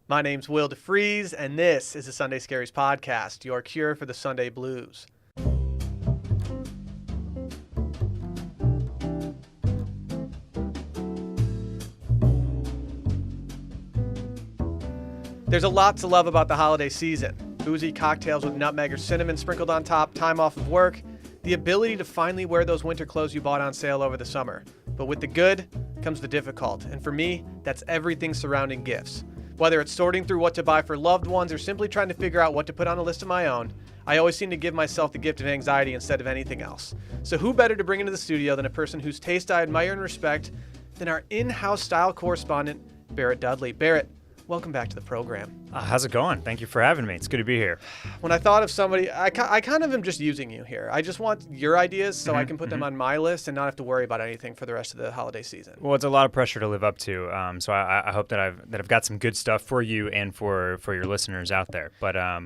My name's Will DeFries, and this is the Sunday Scaries podcast, your cure for the Sunday blues. There's a lot to love about the holiday season. Boozy cocktails with nutmeg or cinnamon sprinkled on top, time off of work, the ability to finally wear those winter clothes you bought on sale over the summer. But with the good comes the difficult, and for me, that's everything surrounding gifts. Whether it's sorting through what to buy for loved ones or simply trying to figure out what to put on a list of my own, I always seem to give myself the gift of anxiety instead of anything else. So who better to bring into the studio than a person whose taste I admire and respect than our in-house style correspondent, Barett Dudley. Barett, welcome back to the program. How's it going? Thank you for having me. It's good to be here. When I thought of somebody, I kind of am just using you here. I just want your ideas so I can put them on my list and not have to worry about anything for the rest of the holiday season. Well, it's a lot of pressure to live up to. So I hope that I've got some good stuff for you and for your listeners out there. But I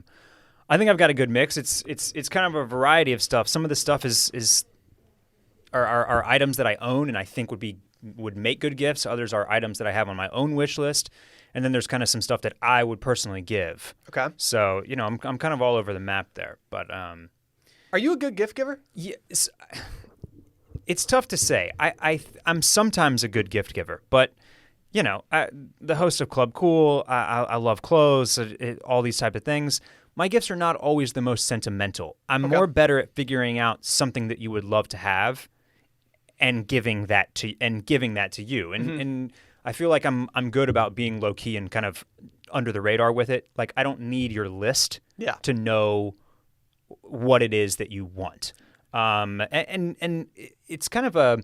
think I've got a good mix. It's kind of a variety of stuff. Some of the stuff are items that I own and I think would make good gifts. Others are items that I have on my own wish list. And then there's kind of some stuff that I would personally give. Okay. So, I'm kind of all over the map there. But are you a good gift giver? Yes. It's tough to say. I'm sometimes a good gift giver. But, the host of Club Cool, I love clothes, all these type of things. My gifts are not always the most sentimental. I'm more better at figuring out something that you would love to have and giving that to you. And I feel like I'm good about being low key and kind of under the radar with it. Like I don't need your list to know what it is that you want. And it's kind of a.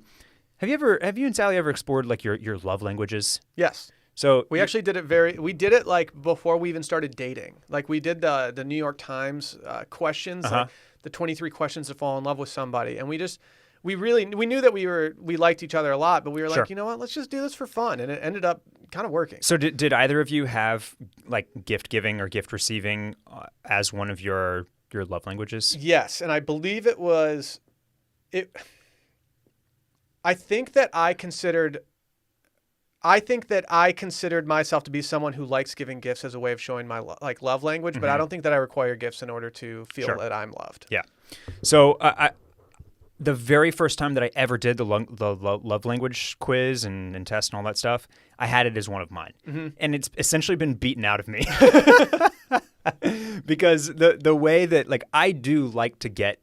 Have you and Sally ever explored like your love languages? Yes. So we actually did it we did it like before we even started dating. Like we did the New York Times questions, like the 23 questions to fall in love with somebody, and we knew that we liked each other a lot, but we were like, you know what, let's just do this for fun. And it ended up kind of working. So did either of you have like gift giving or gift receiving as one of your love languages? Yes. And I believe it was, I think that I considered myself to be someone who likes giving gifts as a way of showing my love language, but I don't think that I require gifts in order to feel that I'm loved. Yeah. So the very first time that I ever did the love language quiz and test and all that stuff, I had it as one of mine. Mm-hmm. And it's essentially been beaten out of me. Because the way that like I do like to get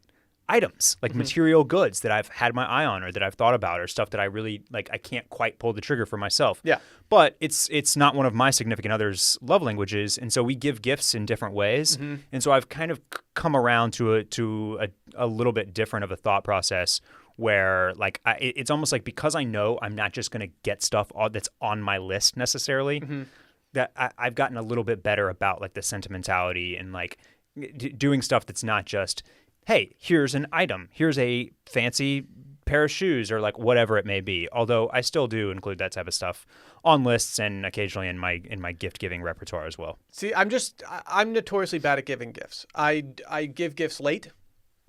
items, like material goods that I've had my eye on or that I've thought about or stuff that I really like I can't quite pull the trigger for myself. Yeah. But it's not one of my significant other's love languages, and so we give gifts in different ways. Mm-hmm. And so I've kind of come around to a little bit different of a thought process where like it's almost like because I know I'm not just going to get stuff that's on my list necessarily, that I've gotten a little bit better about like the sentimentality and like doing stuff that's not just, hey, here's an item, here's a fancy pair of shoes or like whatever it may be. Although I still do include that type of stuff on lists and occasionally in my gift giving repertoire as well. See, I'm notoriously bad at giving gifts. I give gifts late.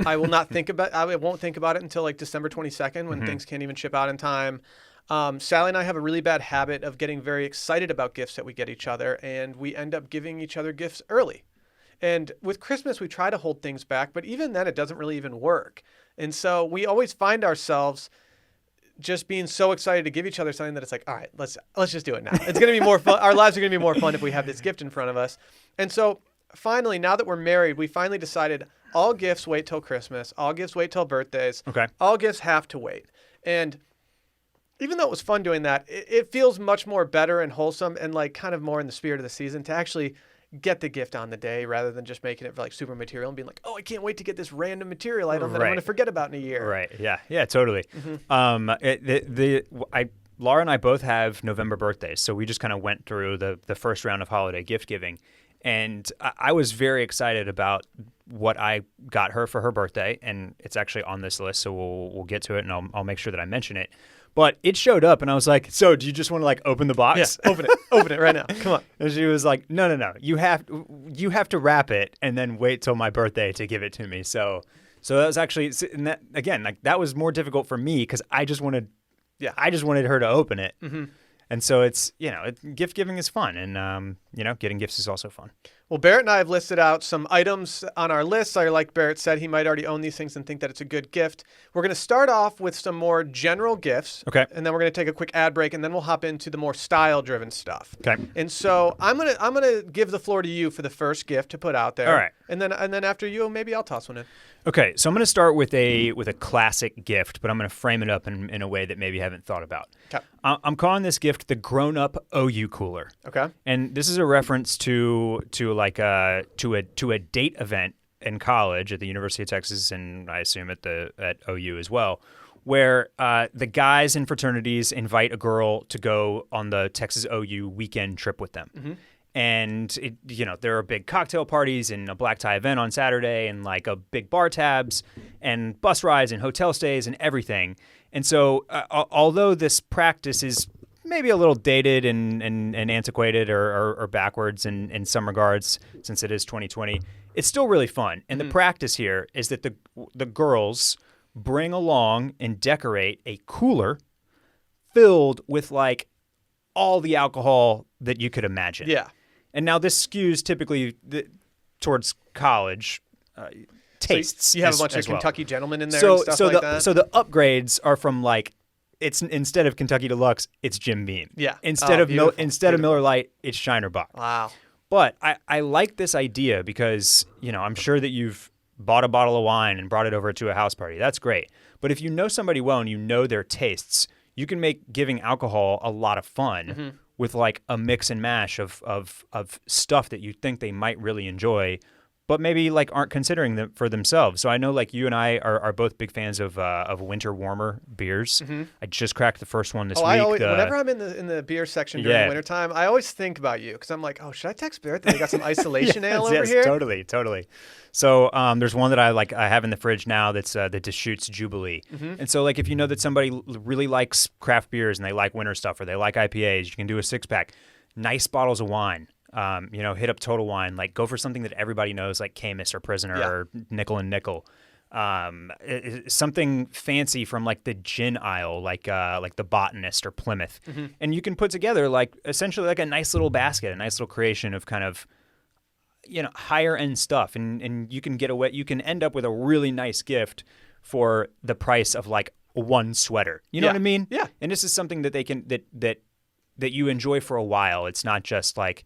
I won't think about it until like December 22nd when things can't even ship out in time. Sally and I have a really bad habit of getting very excited about gifts that we get each other, and we end up giving each other gifts early. And with Christmas, we try to hold things back, but even then, it doesn't really even work. And so we always find ourselves just being so excited to give each other something that it's like, all right, let's just do it now. It's going to be more fun. Our lives are going to be more fun if we have this gift in front of us. And so finally, now that we're married, we finally decided all gifts wait till Christmas. All gifts wait till birthdays. Okay. All gifts have to wait. And even though it was fun doing that, it feels much more better and wholesome and like kind of more in the spirit of the season to actually get the gift on the day rather than just making it like super material and being like, oh, I can't wait to get this random material item that I'm going to forget about in a year. Right. Yeah, totally. Laura and I both have November birthdays, so we just kind of went through the first round of holiday gift giving. And I was very excited about what I got her for her birthday, and it's actually on this list, so we'll get to it, and I'll make sure that I mention it. But it showed up, and I was like, so do you just want to, like, open the box? Yeah, open it right now. Come on. And she was like, no. You have to wrap it and then wait till my birthday to give it to me. So that was actually, and that, again, like, that was more difficult for me because I just wanted her to open it. Mm-hmm. And so it's, gift giving is fun. And, getting gifts is also fun. Well, Barrett and I have listed out some items on our list. Like Barrett said, he might already own these things and think that it's a good gift. We're going to start off with some more general gifts. Okay. And then we're going to take a quick ad break, and then we'll hop into the more style-driven stuff. Okay. And so I'm gonna give the floor to you for the first gift to put out there. All right. And then after you, maybe I'll toss one in. Okay, so I'm going to start with a classic gift, but I'm going to frame it up in a way that maybe you haven't thought about. Okay. I'm calling this gift the grown-up OU cooler. Okay. And this is a reference to a date event in college at the University of Texas, and I assume at OU as well, where the guys in fraternities invite a girl to go on the Texas OU weekend trip with them. Mm-hmm. And there are big cocktail parties and a black tie event on Saturday and like a big bar tabs and bus rides and hotel stays and everything. And so although this practice is maybe a little dated and antiquated or backwards in some regards, since it is 2020, it's still really fun. And the practice here is that the girls bring along and decorate a cooler filled with like all the alcohol that you could imagine. Yeah. And now this skews typically towards college tastes. So you have a bunch of Kentucky gentlemen in there and stuff like that? So the upgrades are from like, it's instead of Kentucky Deluxe, it's Jim Beam. Yeah. Instead of Miller Lite, it's Shiner Bock. Wow. But I like this idea because, I'm sure that you've bought a bottle of wine and brought it over to a house party. That's great. But if you know somebody well and you know their tastes, you can make giving alcohol a lot of fun with like a mix and mash of stuff that you think they might really enjoy, but maybe like aren't considering them for themselves. So I know like you and I are both big fans of winter warmer beers. Mm-hmm. I just cracked the first one this week. Whenever I'm in the beer section during the wintertime, I always think about you because I'm like, oh, should I text Barrett that they got some isolation ale over here? Totally. So there's one that I have in the fridge now that's the Deschutes Jubilee. Mm-hmm. And so like if you know that somebody really likes craft beers and they like winter stuff or they like IPAs, you can do a 6-pack. Nice bottles of wine. Hit up Total Wine. Like go for something that everybody knows, like Camus or Prisoner or Nickel and Nickel. Something fancy from like the gin aisle, like the Botanist or Plymouth. Mm-hmm. And you can put together like essentially like a nice little basket, a nice little creation of kind of higher end stuff, and you can end up with a really nice gift for the price of like one sweater. You know what I mean? Yeah. And this is something that they can that you enjoy for a while. It's not just like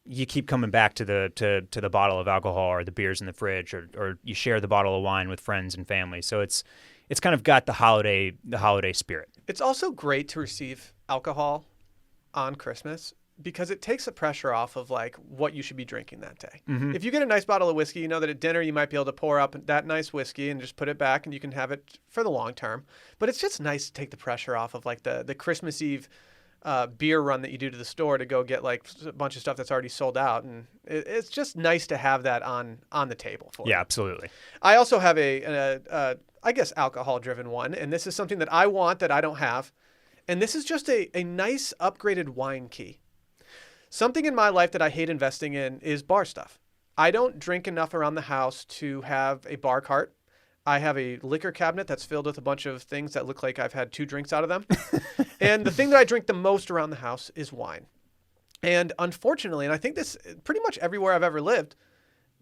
you keep coming back to the bottle of alcohol or the beers in the fridge, or you share the bottle of wine with friends and family. So it's kind of got the holiday spirit. It's also great to receive alcohol on Christmas because it takes the pressure off of like what you should be drinking that day. Mm-hmm. If you get a nice bottle of whiskey, you know that at dinner you might be able to pour up that nice whiskey and just put it back and you can have it for the long term. But it's just nice to take the pressure off of like the Christmas Eve beer run that you do to the store to go get like a bunch of stuff that's already sold out. And it's just nice to have that on the table for you. Yeah, absolutely. I also have I guess alcohol driven one. And this is something that I want that I don't have. And this is just a nice upgraded wine key. Something in my life that I hate investing in is bar stuff. I don't drink enough around the house to have a bar cart. I have a liquor cabinet that's filled with a bunch of things that look like I've had 2 drinks out of them. And the thing that I drink the most around the house is wine. And unfortunately, and I think this pretty much everywhere I've ever lived,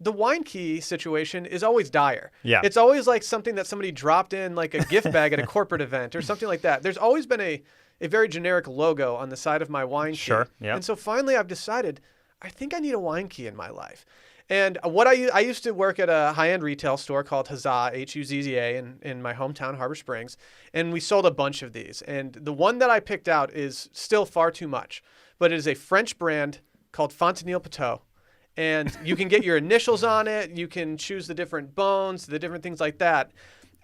the wine key situation is always dire. Yeah. It's always like something that somebody dropped in like a gift bag at a corporate event or something like that. There's always been a very generic logo on the side of my wine key. Sure, yeah. And so finally I've decided I think I need a wine key in my life. And what I used to work at a high-end retail store called Huzzah, H-U-Z-Z-A, in my hometown, Harbor Springs, and we sold a bunch of these. And the one that I picked out is still far too much, but it is a French brand called Fontenille Poteau. And you can get your initials on it. You can choose the different bones, the different things like that.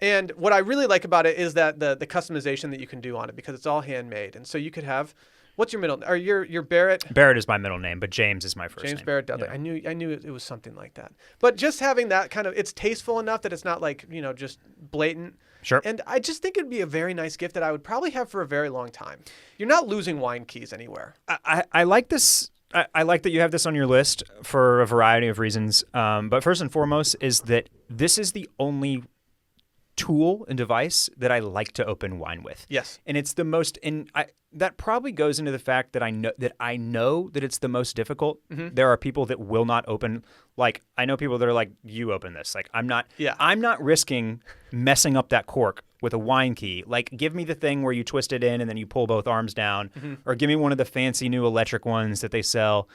And what I really like about it is that the customization that you can do on it because it's all handmade. And so you could have... What's your middle? Or your Barrett? Barrett is my middle name, but James is my first name. James Barett Dudley. Yeah. I knew it was something like that. But just having that kind of, it's tasteful enough that it's not like, just blatant. Sure. And I just think it'd be a very nice gift that I would probably have for a very long time. You're not losing wine keys anywhere. I like this. I like that you have this on your list for a variety of reasons. But first and foremost is that this is the only tool and device that I like to open wine with. Yes. And it's the most, that probably goes into the fact that I know that it's the most difficult. Mm-hmm. There are people that will not open, like, I know people that are like, you open this. Like, I'm not risking messing up that cork with a wine key. Like, give me the thing where you twist it in and then you pull both arms down, or give me one of the fancy new electric ones that they sell.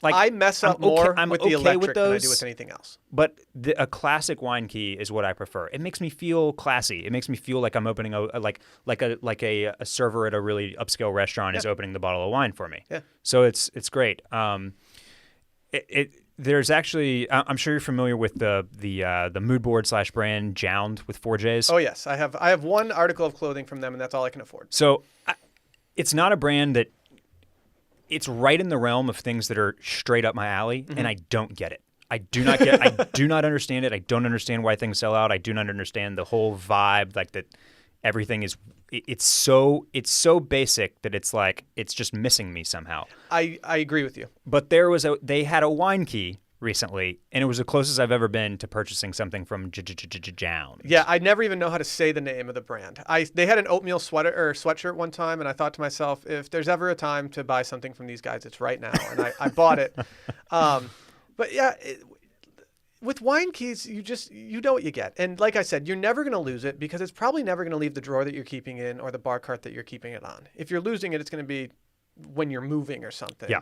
I mess up more with the electric than I do with anything else. But a classic wine key is what I prefer. It makes me feel classy. It makes me feel like I'm opening a server at a really upscale restaurant is opening the bottle of wine for me. Yeah. So it's great. There's actually, I'm sure you're familiar with the mood board / brand Jound with 4 J's. Oh yes, I have one article of clothing from them, and that's all I can afford. So it's not a brand that. It's right in the realm of things that are straight up my alley, and I don't get it. I do not understand it. I don't understand why things sell out. I do not understand the whole vibe, like that everything is it's so basic that it's like it's just missing me somehow. I agree with you. But they had a wine key recently, and it was the closest I've ever been to purchasing something from Jound. Yeah, I never even know how to say the name of the brand. They had an oatmeal sweatshirt one time, and I thought to myself, if there's ever a time to buy something from these guys, it's right now. And I bought it. But yeah, with wine keys, you know what you get. And like I said, you're never going to lose it because it's probably never going to leave the drawer that you're keeping in or the bar cart that you're keeping it on. If you're losing it, it's going to be when you're moving or something. Yeah.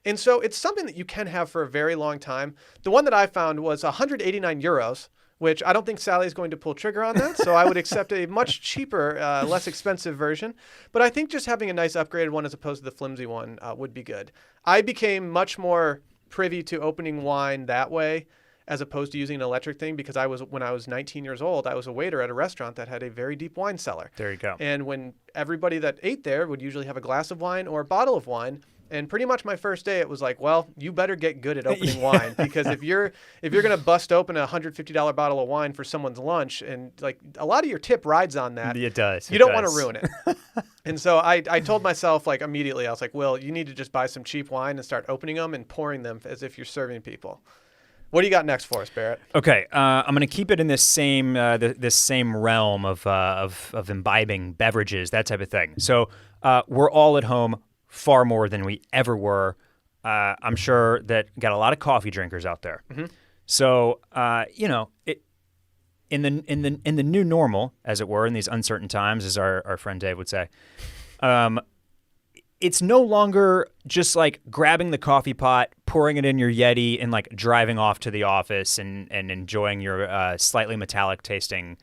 And so it's something that you can have for a very long time. The one that I found was 189 euros, which I don't think Sally's going to pull trigger on that. So I would accept a much cheaper, less expensive version. But I think just having a nice upgraded one as opposed to the flimsy one would be good. I became much more privy to opening wine that way as opposed to using an electric thing because when I was 19 years old, I was a waiter at a restaurant that had a very deep wine cellar. There you go. And when everybody that ate there would usually have a glass of wine or a bottle of wine, and pretty much my first day, it was like, well, you better get good at opening wine because if you're going to bust open a $150 bottle of wine for someone's lunch, and like a lot of your tip rides on that, it does. You don't want to ruin it. And so I told myself like immediately, I was like, well, you need to just buy some cheap wine and start opening them and pouring them as if you're serving people. What do you got next for us, Barrett? Okay, I'm going to keep it in this same realm of imbibing beverages, that type of thing. So we're all at home far more than we ever were. I'm sure that got a lot of coffee drinkers out there. Mm-hmm. So in the new normal, as it were, in these uncertain times, as our friend Dave would say, it's no longer just like grabbing the coffee pot, pouring it in your Yeti, and like driving off to the office and enjoying your slightly metallic tasting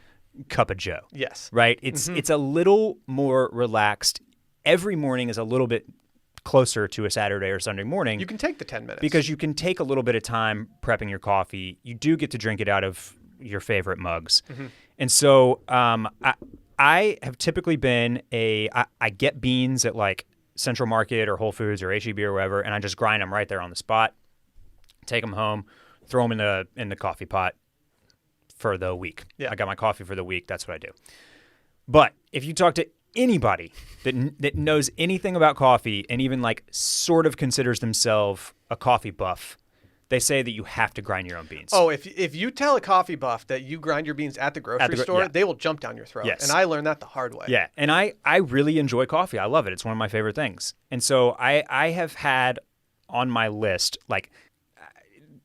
cup of Joe. Yes. Right? It's a little more relaxed. Every morning is a little bit closer to a Saturday or Sunday morning. You can take the 10 minutes. Because you can take a little bit of time prepping your coffee. You do get to drink it out of your favorite mugs. Mm-hmm. And so I have typically been I get beans at like Central Market or Whole Foods or H-E-B or wherever, and I just grind them right there on the spot, take them home, throw them in the coffee pot for the week. Yeah. I got my coffee for the week. That's what I do. But if you talk to anybody that knows anything about coffee and even like sort of considers themselves a coffee buff, they say that you have to grind your own beans. Oh, if you tell a coffee buff that you grind your beans at the grocery store, they will jump down your throat. Yes. And I learned that the hard way. Yeah, and I really enjoy coffee. I love it. It's one of my favorite things. And so I have had on my list, like,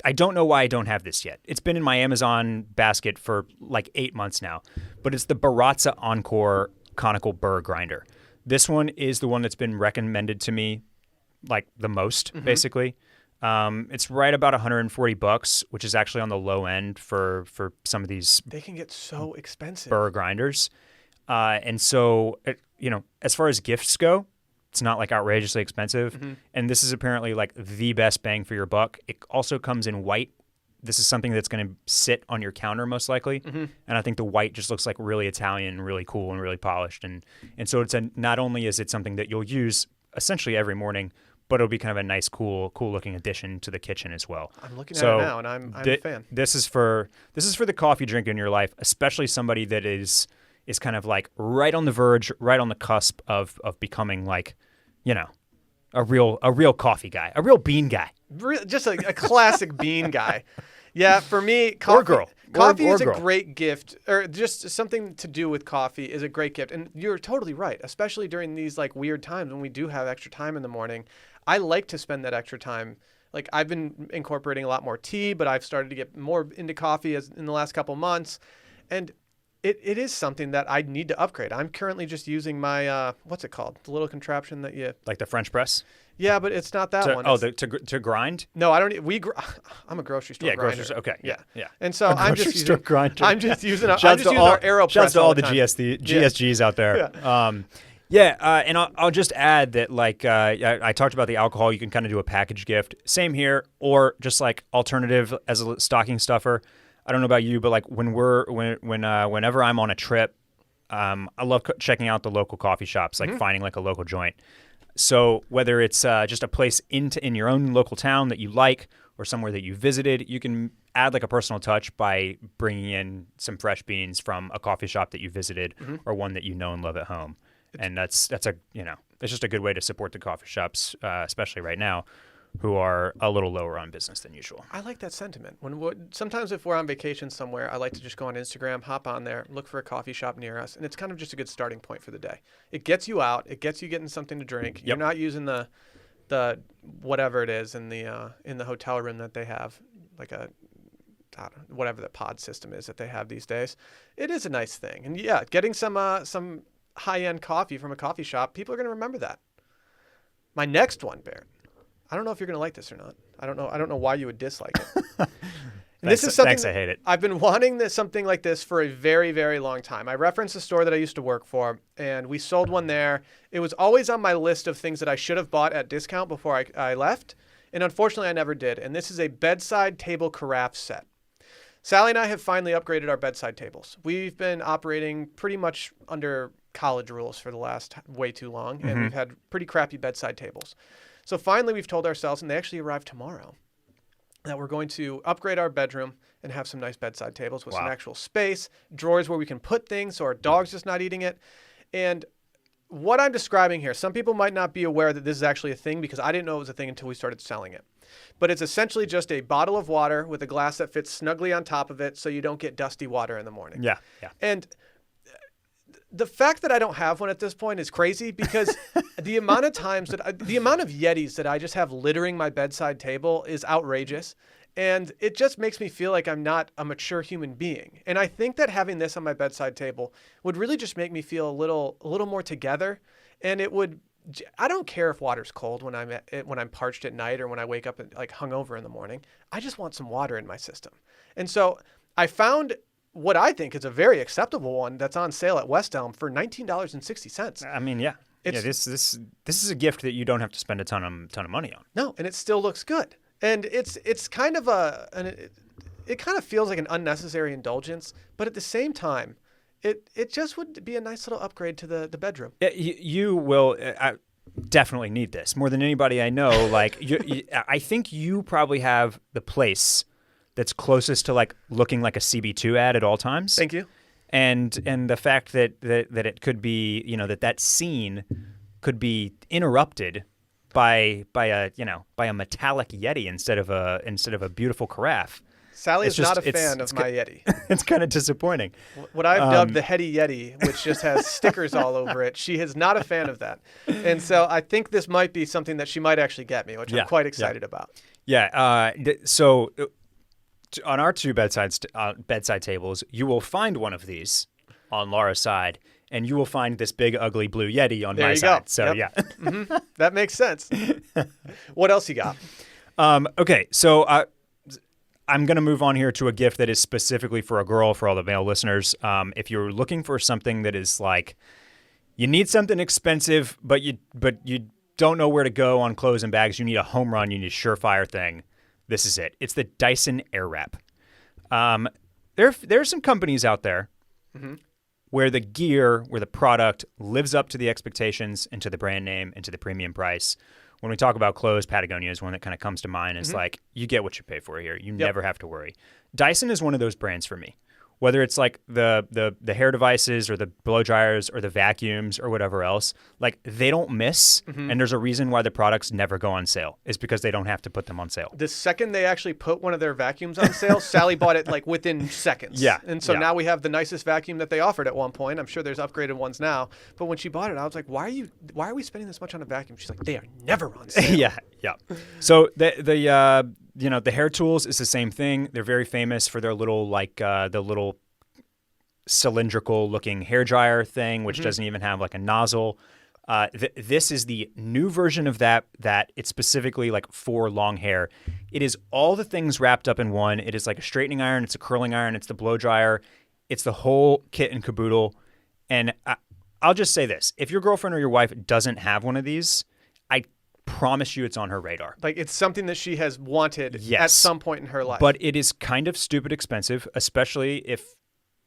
I don't know why I don't have this yet. It's been in my Amazon basket for like 8 months now, but it's the Baratza Encore conical burr grinder. This one is the one that's been recommended to me like the most, basically. It's right about $140, which is actually on the low end for some of these. They can get so expensive. Burr grinders. And so, as far as gifts go, it's not like outrageously expensive. Mm-hmm. And this is apparently like the best bang for your buck. It also comes in white. This is something that's going to sit on your counter most likely. Mm-hmm. And I think the white just looks like really Italian, really cool, and really polished. And so not only is it something that you'll use essentially every morning, but it'll be kind of a nice, cool looking addition to the kitchen as well. I'm looking at it now, and I'm a fan. This is for the coffee drinker in your life, especially somebody that is kind of like right on the verge, right on the cusp of becoming like, a real coffee guy, a real bean guy. Just a classic bean guy. Yeah, for me, coffee, or girl. Coffee or is girl. a great gift, or just something to do with coffee is a great gift. And you're totally right, especially during these like weird times when we do have extra time in the morning. I like to spend that extra time. Like I've been incorporating a lot more tea, but I've started to get more into coffee as in the last couple months. And it is something that I need to upgrade. I'm currently just using my, what's it called? The little contraption that you... Like the French press? Yeah, but it's not that one. To grind? No, I don't. I'm a grocery store grinder. Grocery store. Okay. Yeah. Yeah. And so I'm just using grinder. I'm just using our AeroPress. Shouts to all the time. GSGs out there. Yeah. And I'll just add that, like, I talked about the alcohol. You can kind of do a package gift. Same here, or just like alternative as a stocking stuffer. I don't know about you, but like whenever I'm on a trip, I love checking out the local coffee shops, like finding like a local joint. So whether it's just a place in your own local town that you like, or somewhere that you visited, you can add like a personal touch by bringing in some fresh beans from a coffee shop that you visited, or one that you know and love at home. And that's it's just a good way to support the coffee shops, especially right now, who are a little lower on business than usual. I like that sentiment. Sometimes if we're on vacation somewhere, I like to just go on Instagram, hop on there, look for a coffee shop near us, and it's kind of just a good starting point for the day. It gets you out. It gets you getting something to drink. You're not using the whatever it is in the hotel room that they have, like whatever the pod system is that they have these days. It is a nice thing, and yeah, getting some high-end coffee from a coffee shop, people are going to remember that. My next one, Barrett. I don't know if you're going to like this or not. I don't know why you would dislike it. This is something. Thanks, I hate it. I've been wanting something like this for a very, very long time. I referenced a store that I used to work for, and we sold one there. It was always on my list of things that I should have bought at discount before I left, and unfortunately I never did. And this is a bedside table carafe set. Sally and I have finally upgraded our bedside tables. We've been operating pretty much under college rules for the last way too long, and we've had pretty crappy bedside tables. So finally we've told ourselves, and they actually arrive tomorrow, that we're going to upgrade our bedroom and have some nice bedside tables with some actual space, drawers where we can put things so our dog's just not eating it. And what I'm describing here, some people might not be aware that this is actually a thing because I didn't know it was a thing until we started selling it. But it's essentially just a bottle of water with a glass that fits snugly on top of it so you don't get dusty water in the morning. Yeah. And the fact that I don't have one at this point is crazy because the amount of Yetis that I just have littering my bedside table is outrageous. And it just makes me feel like I'm not a mature human being. And I think that having this on my bedside table would really just make me feel a little more together. And I don't care if water's cold when I'm parched at night or when I wake up and like hungover in the morning. I just want some water in my system. And so I found what I think is a very acceptable one that's on sale at West Elm for $19.60. I mean, yeah. This is a gift that you don't have to spend a ton of money on. No, and it still looks good. And it's kind of it kind of feels like an unnecessary indulgence, but at the same time, it just would be a nice little upgrade to the bedroom. Yeah, you will definitely need this more than anybody I know. Like, I think you probably have the place that's closest to like looking like a CB2 ad at all times. Thank you. And the fact that it could be, that scene could be interrupted by a metallic Yeti instead of a beautiful carafe. Sally is not a fan of my Yeti. It's kind of disappointing. What I've dubbed the Heady Yeti, which just has stickers all over it, she is not a fan of that. And so I think this might be something that she might actually get me, which I'm quite excited about. Yeah. So on our two bedside tables, you will find one of these on Laura's side, and you will find this big, ugly blue Yeti on my side. Go. So, yeah. That makes sense. What else you got? Okay, so I'm going to move on here to a gift that is specifically for a girl, for all the male listeners. If you're looking for something that is like, you need something expensive, but you don't know where to go on clothes and bags, you need a home run, you need a surefire thing. This is it. It's the Dyson Airwrap. There's some companies out there where the product lives up to the expectations and to the brand name and to the premium price. When we talk about clothes, Patagonia is one that kind of comes to mind. It's like, you get what you pay for here. You never have to worry. Dyson is one of those brands for me. whether it's like the hair devices or the blow dryers or the vacuums or whatever else, like they don't miss. And there's a reason why the products never go on sale. Is because they don't have to put them on sale. The second they actually put one of their vacuums on sale, Sally bought it like within seconds. Yeah. And so now we have the nicest vacuum that they offered at one point. I'm sure there's upgraded ones now. But when she bought it, I was like, why are we spending this much on a vacuum? She's like, they are never on sale. Yeah. So the hair tools is the same thing. They're very famous for their little the little cylindrical looking hair dryer thing, which doesn't even have like a nozzle. This is the new version of that it's specifically like for long hair. It is all the things wrapped up in one. It is like a straightening iron, it's a curling iron, it's the blow dryer, it's the whole kit and caboodle. And I'll just say this: if your girlfriend or your wife doesn't have one of these, I promise you it's on her radar. Like it's something that she has wanted at some point in her life. But it is kind of stupid expensive, especially if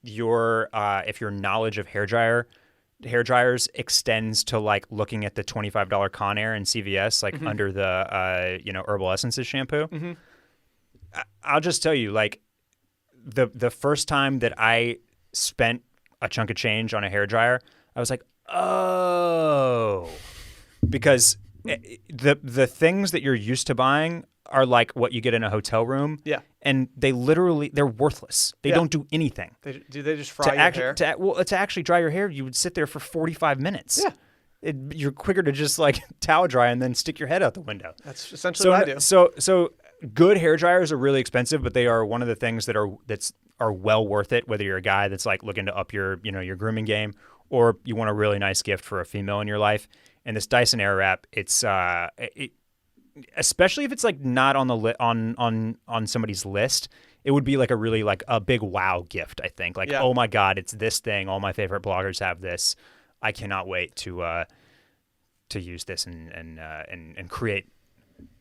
your knowledge of hair dryers extends to like looking at the $25 Conair in CVS, like under the Herbal Essences shampoo. I'll just tell you, like the first time that I spent a chunk of change on a hair dryer, I was like, oh, because the things that you're used to buying are like what you get in a hotel room. Yeah. And they're worthless. They don't do anything. Do they just fry your hair? To actually dry your hair, you would sit there for 45 minutes. Yeah. You're quicker to just like towel dry and then stick your head out the window. That's essentially what I do. So good hair dryers are really expensive, but they are one of the things that are well worth it, whether you're a guy that's like looking to up your grooming game, or you want a really nice gift for a female in your life. And this Dyson Airwrap, it's especially if it's like not on the on somebody's list, it would be like a really like a big wow gift. I think oh my God, it's this thing. All my favorite bloggers have this. I cannot wait to use this and create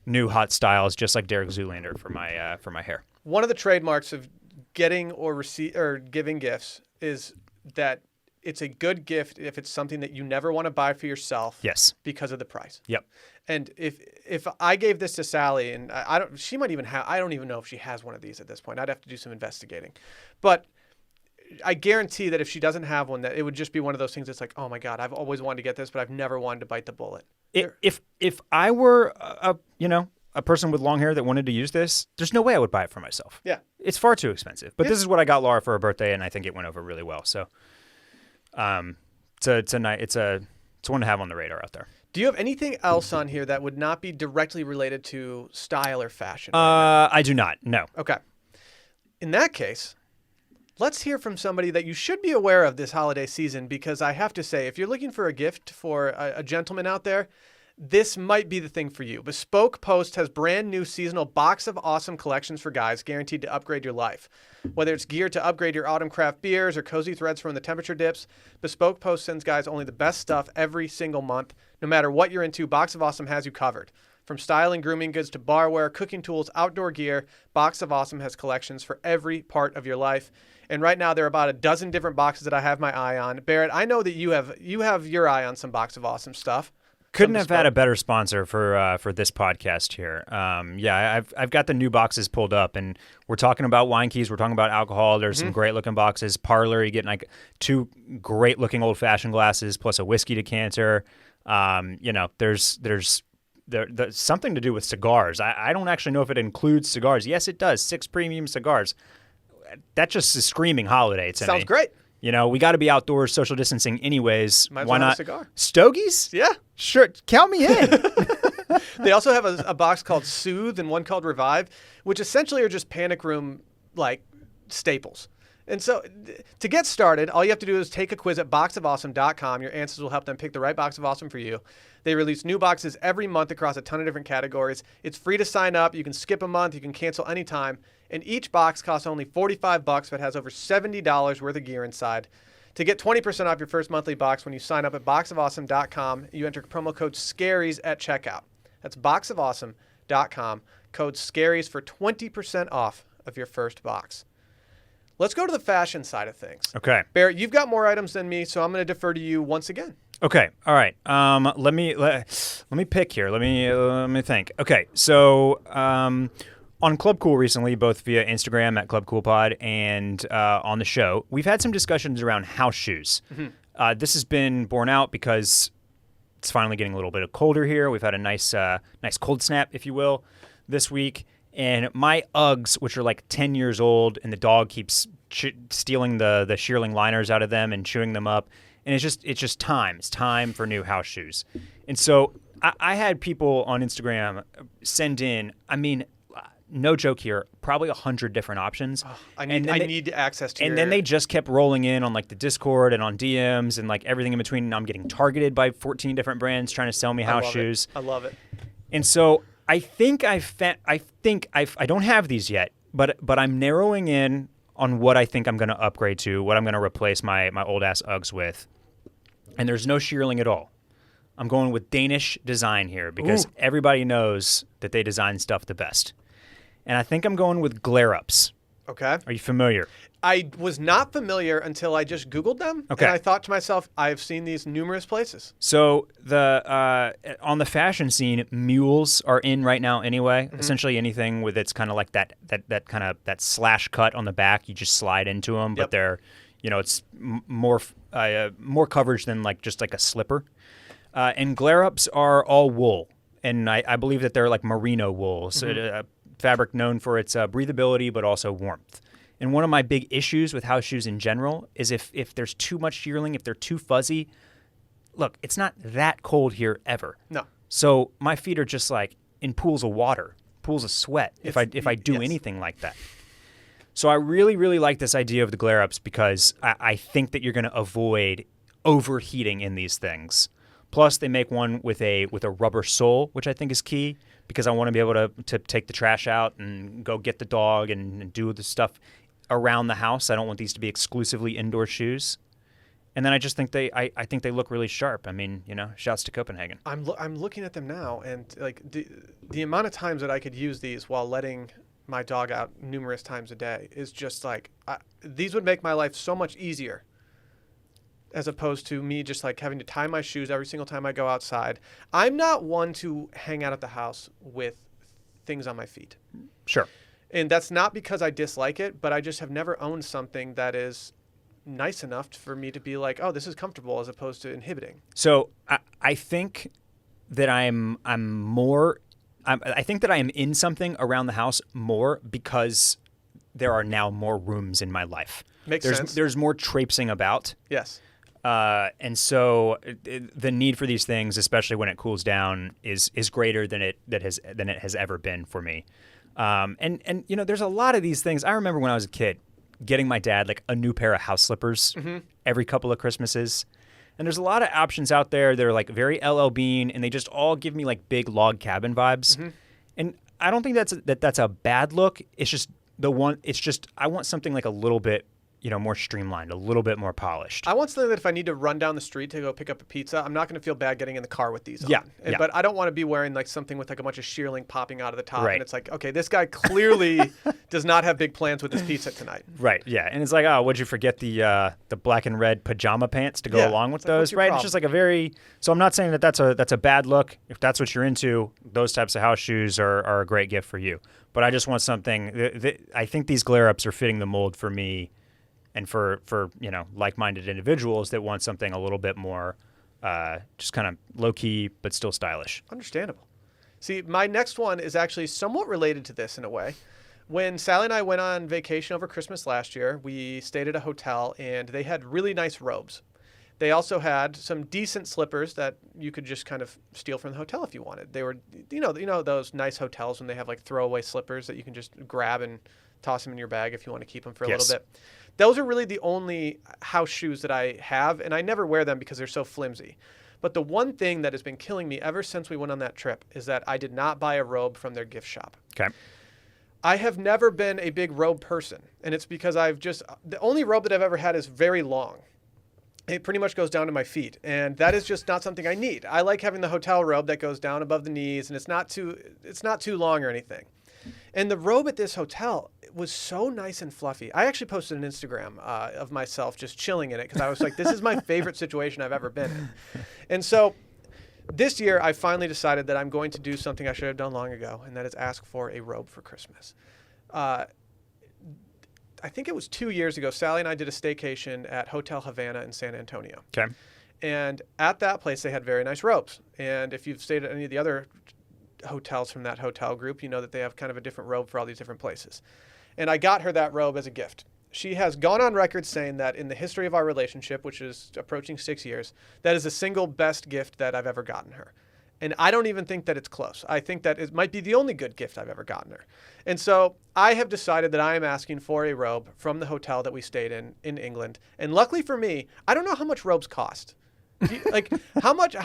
new hot styles, just like Derek Zoolander for my hair. One of the trademarks of getting or giving gifts is that it's a good gift if it's something that you never want to buy for yourself. Yes. Because of the price. Yep. And if I gave this to Sally, and she might even have, I don't even know if she has one of these at this point. I'd have to do some investigating. But I guarantee that if she doesn't have one, that it would just be one of those things that's like, oh my God, I've always wanted to get this, but I've never wanted to bite the bullet. If I were a person with long hair that wanted to use this, there's no way I would buy it for myself. Yeah. It's far too expensive. But this is what I got Laura for her birthday, and I think it went over really well. So it's one to have on the radar out there. Do you have anything else on here that would not be directly related to style or fashion? I do not. No. Okay. In that case, let's hear from somebody that you should be aware of this holiday season, because I have to say, if you're looking for a gift for a gentleman out there, this might be the thing for you. Bespoke Post has brand new seasonal box of awesome collections for guys guaranteed to upgrade your life. Whether it's geared to upgrade your autumn craft beers or cozy threads from the temperature dips, Bespoke Post sends guys only the best stuff every single month. No matter what you're into, Box of Awesome has you covered. From style and grooming goods to barware, cooking tools, outdoor gear, Box of Awesome has collections for every part of your life. And right now, there are about a dozen different boxes that I have my eye on. Barrett, I know that you have your eye on some Box of Awesome stuff. Couldn't have had a better sponsor for this podcast here. I've got the new boxes pulled up, and we're talking about wine keys. We're talking about alcohol. There's some great looking boxes. Parlor, you're getting like 2 great looking old fashioned glasses plus a whiskey decanter. There's something to do with cigars. I don't actually know if it includes cigars. Yes, it does. 6 premium cigars. That just is screaming holiday to me. Sounds great. We got to be outdoors, social distancing anyways. Might as Why well have not? a cigar. Stogies? Yeah. Sure. Count me in. They also have a box called Soothe and one called Revive, which essentially are just panic room like staples. And so to get started, all you have to do is take a quiz at boxofawesome.com. Your answers will help them pick the right Box of Awesome for you. They release new boxes every month across a ton of different categories. It's free to sign up. You can skip a month. You can cancel anytime. And each box costs only $45, but has over $70 worth of gear inside. To get 20% off your first monthly box when you sign up at boxofawesome.com, you enter promo code Scaries at checkout. That's boxofawesome.com, code Scaries for 20% off of your first box. Let's go to the fashion side of things. Okay. Barrett, you've got more items than me, so I'm going to defer to you once again. Okay. All right. Let me pick here. Let me think. Okay. So on Club Cool recently, both via Instagram at Club Cool Pod and on the show, we've had some discussions around house shoes. Mm-hmm. This has been borne out because it's finally getting a little bit colder here. We've had a nice cold snap, if you will, this week. And my Uggs, which are like 10 years old, and the dog keeps stealing the shearling liners out of them and chewing them up. And it's just time. It's time for new house shoes. And so I had people on Instagram send in, I mean, no joke here, probably 100 different options. Oh, I need access to And then they just kept rolling in on like the Discord and on DMs and like everything in between. And I'm getting targeted by 14 different brands trying to sell me house shoes. I love it. And so I don't have these yet, but I'm narrowing in on what I think I'm going to upgrade to, what I'm going to replace my old ass Uggs with. And there's no shearling at all. I'm going with Danish design here because everybody knows that they design stuff the best. And I think I'm going with glare-ups. Okay. Are you familiar? I was not familiar until I just Googled them. Okay. And I thought to myself, I've seen these numerous places. So on the fashion scene, mules are in right now anyway. Mm-hmm. Essentially anything with it's kind of like that kind of that slash cut on the back, you just slide into them, but they're, it's more coverage than like just like a slipper. And glare-ups are all wool. And I believe that they're like merino wool, so fabric known for its breathability but also warmth. And one of my big issues with house shoes in general is if there's too much shearling, if they're too fuzzy, look, it's not that cold here ever. No. So my feet are just like in pools of water, pools of sweat if I do anything like that. So I really, really like this idea of the glare-ups because I think that you're going to avoid overheating in these things. Plus, they make one with a rubber sole, which I think is key because I want to be able to take the trash out and go get the dog and do the stuff around the house. I don't want these to be exclusively indoor shoes. And then I just think I think they look really sharp. I mean, shouts to Copenhagen. I'm looking at them now, and like the amount of times that I could use these while letting my dog out numerous times a day is just like these would make my life so much easier. As opposed to me just like having to tie my shoes every single time I go outside. I'm not one to hang out at the house with things on my feet. Sure. And that's not because I dislike it, but I just have never owned something that is nice enough for me to be like, oh, this is comfortable as opposed to inhibiting. So I think that I think that I am in something around the house more because there are now more rooms in my life. Makes sense. There's more traipsing about. Yes. And so the need for these things, especially when it cools down, is greater than it has ever been for me. And there's a lot of these things. I remember when I was a kid getting my dad like a new pair of house slippers every couple of Christmases. And there's a lot of options out there. They're like very LL Bean, and they just all give me like big log cabin vibes. Mm-hmm. And I don't think that's a bad look. It's just I want something like a little bit more streamlined, a little bit more polished. I want something that if I need to run down the street to go pick up a pizza, I'm not going to feel bad getting in the car with these on. Yeah. But I don't want to be wearing like something with like a bunch of shearling popping out of the top. Right. And it's like, okay, this guy clearly does not have big plans with his pizza tonight. Right. Yeah. And it's like, oh, would you forget the black and red pajama pants to go along with those? Right. Problem? It's just like so I'm not saying that that's a bad look. If that's what you're into, those types of house shoes are a great gift for you. But I just want something, I think these glare-ups are fitting the mold for me. And for like-minded individuals that want something a little bit more just kind of low-key but still stylish. Understandable. See, my next one is actually somewhat related to this in a way. When Sally and I went on vacation over Christmas last year, we stayed at a hotel, and they had really nice robes. They also had some decent slippers that you could just kind of steal from the hotel if you wanted. They were, those nice hotels when they have like throwaway slippers that you can just grab and toss them in your bag if you want to keep them for a little bit. Those are really the only house shoes that I have, and I never wear them because they're so flimsy. But the one thing that has been killing me ever since we went on that trip is that I did not buy a robe from their gift shop. Okay. I have never been a big robe person, and it's because the only robe that I've ever had is very long. It pretty much goes down to my feet, and that is just not something I need. I like having the hotel robe that goes down above the knees, and it's not too long or anything. And the robe at this hotel was so nice and fluffy. I actually posted an Instagram of myself just chilling in it because I was like, this is my favorite situation I've ever been in. And so This year, I finally decided that I'm going to do something I should have done long ago, and that is ask for a robe for Christmas. I think it was 2 years ago, Sally and I did a staycation at Hotel Havana in San Antonio. Okay. And at that place, they had very nice robes. And if you've stayed at any of the other hotels from that hotel group, you know that they have kind of a different robe for all these different places. And I got her that robe as a gift. She has gone on record saying that in the history of our relationship, which is approaching 6 years, that is the single best gift that I've ever gotten her. And I don't even think that it's close. I think that it might be the only good gift I've ever gotten her. And so I have decided that I am asking for a robe from the hotel that we stayed in England. And luckily for me, I don't know how much robes cost. Like how much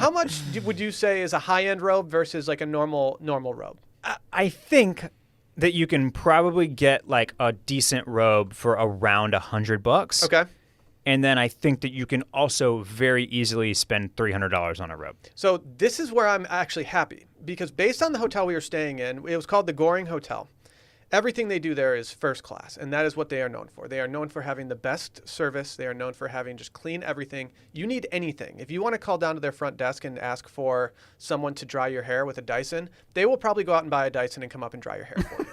would you say is a high-end robe versus like a normal robe? I think that you can probably get like a decent robe for around $100. Okay. And then I think that you can also very easily spend $300 on a robe. So this is where I'm actually happy, because based on the hotel we were staying in, it was called the Goring Hotel. Everything they do there is first class, and that is what they are known for. They are known for having the best service. They are known for having just clean everything. You need anything. If you want to call down to their front desk and ask for someone to dry your hair with a Dyson, they will probably go out and buy a Dyson and come up and dry your hair for you.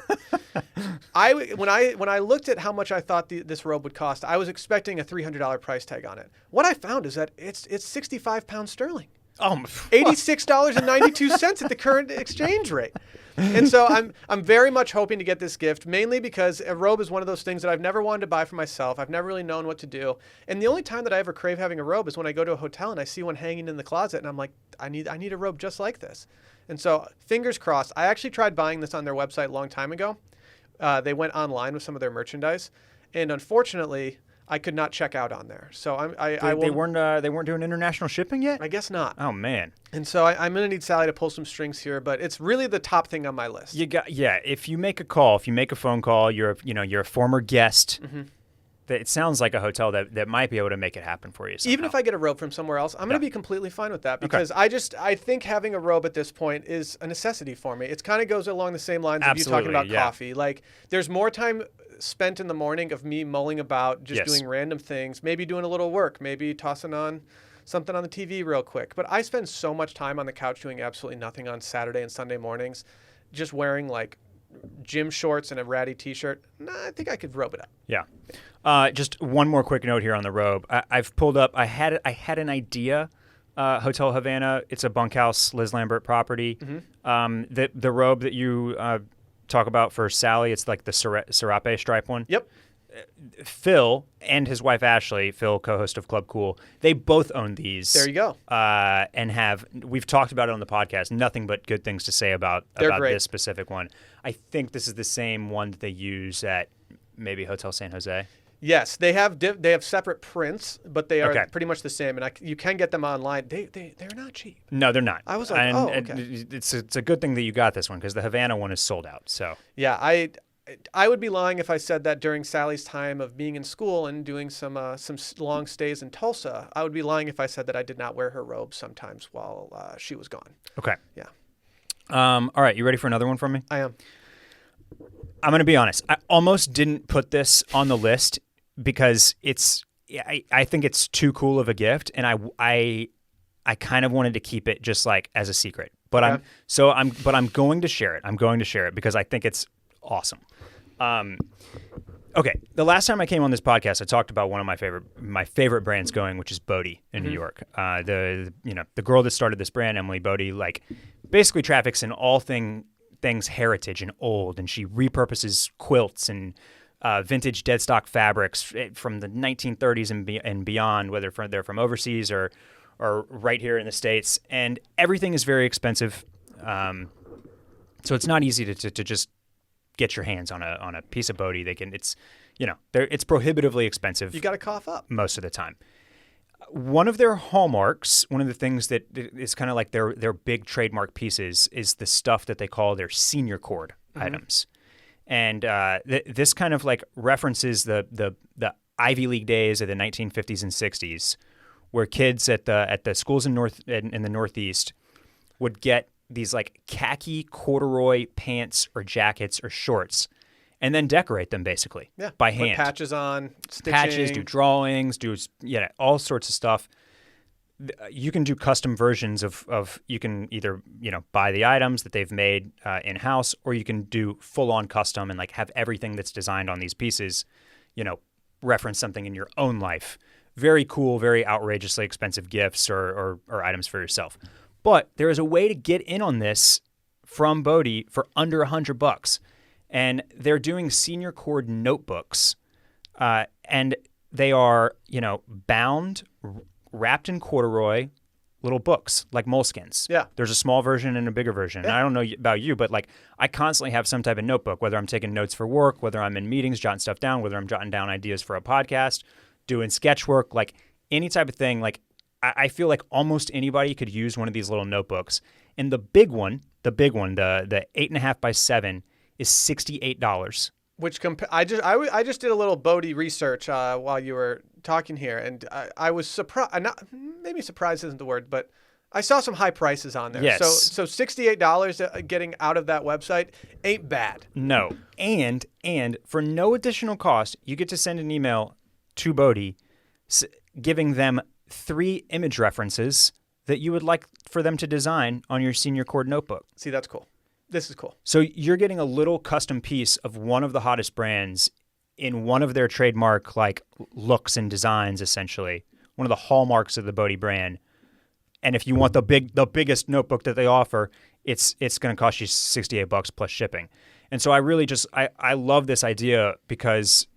When I looked at how much I thought this robe would cost, I was expecting a $300 price tag on it. What I found is that it's 65 pounds sterling. Oh, $86.92 at the current exchange rate. And so I'm very much hoping to get this gift, mainly because a robe is one of those things that I've never wanted to buy for myself. I've never really known what to do. And the only time that I ever crave having a robe is when I go to a hotel and I see one hanging in the closet and I'm like, I need a robe just like this. And so fingers crossed. I actually tried buying this on their website a long time ago. They went online with some of their merchandise, and unfortunately, I could not check out on there. So they weren't doing international shipping yet? I guess not. Oh man. And so I'm going to need Sally to pull some strings here, but it's really the top thing on my list. If you make a phone call, you're a former guest. Mm-hmm. It sounds like a hotel that might be able to make it happen for you somehow. Even if I get a robe from somewhere else, I'm going to be completely fine with that, because I think having a robe at this point is a necessity for me. It kind of goes along the same lines of you talking about coffee. Like, there's more time spent in the morning of me mulling about, just doing random things, maybe doing a little work, maybe tossing on something on the TV real quick. But I spend so much time on the couch doing absolutely nothing on Saturday and Sunday mornings, just wearing like gym shorts and a ratty t-shirt. I think I could robe it up. Yeah. Just one more quick note here on the robe. I've pulled up. I had an idea. Hotel Havana. It's a bunkhouse Liz Lambert property. Mm-hmm. The robe that you talk about for Sally, it's like the serape stripe one. Yep. Phil and his wife Ashley, Phil, co-host of Club Cool, they both own these. There you go. And we've talked about it on the podcast. Nothing but good things to say about this specific one. I think this is the same one that they use at maybe Hotel San Jose. Yes, they have separate prints, but they are pretty much the same, and you can get them online. They're not cheap. No, they're not. I was like, okay. It's a good thing that you got this one, because the Havana one is sold out. So yeah, I would be lying if I said that during Sally's time of being in school and doing some long stays in Tulsa. I would be lying if I said that I did not wear her robe sometimes while she was gone. Okay. Yeah. All right, you ready for another one from me? I am. I'm going to be honest. I almost didn't put this on the list because I think it's too cool of a gift, and I kind of wanted to keep it just like as a secret. But I'm going to share it. I'm going to share it because I think it's awesome. Okay, the last time I came on this podcast, I talked about one of my favorite brands going, which is Bodhi in New York. The girl that started this brand, Emily Bodhi, like basically traffics in all things heritage and old, and she repurposes quilts and vintage dead stock fabrics from the 1930s and beyond, whether they're from overseas or right here in the States. And everything is very expensive, so it's not easy to just get your hands on a piece of Bodhi. It's prohibitively expensive. You got to cough up most of the time. One of their hallmarks, one of the things that is kind of like their big trademark pieces, is the stuff that they call their senior cord items. And this kind of like references the Ivy League days of the 1950s and 60s, where kids at the schools in the Northeast would get these like khaki corduroy pants or jackets or shorts, and then decorate them basically by hand. Put patches on, stitching. Patches, do drawings, do all sorts of stuff. you can do custom versions of you can either buy the items that they've made in house, or you can do full on custom and like have everything that's designed on these pieces, reference something in your own life. Very cool, very outrageously expensive gifts or items for yourself. But there is a way to get in on this from Bodhi for under $100, and they're doing senior cord notebooks, and they are bound, wrapped in corduroy, little books like moleskins. Yeah. There's a small version and a bigger version. Yeah. And I don't know about you, but like I constantly have some type of notebook, whether I'm taking notes for work, whether I'm in meetings, jotting stuff down, whether I'm jotting down ideas for a podcast, doing sketch work, like any type of thing. Like I feel like almost anybody could use one of these little notebooks. And the big one, the 8.5 by 7 is $68. Which I just did a little Bodhi research while you were talking here, and I was surprised. Maybe surprised isn't the word, but I saw some high prices on there. Yes. So $68 getting out of that website ain't bad. No, and for no additional cost, you get to send an email to Bodhi, giving them 3 image references that you would like for them to design on your senior cord notebook. See, that's cool. This is cool. So you're getting a little custom piece of one of the hottest brands in one of their trademark like looks and designs, essentially one of the hallmarks of the Bodhi brand. And if you want the biggest notebook that they offer, it's going to cost you $68 plus shipping. And so I really I love this idea because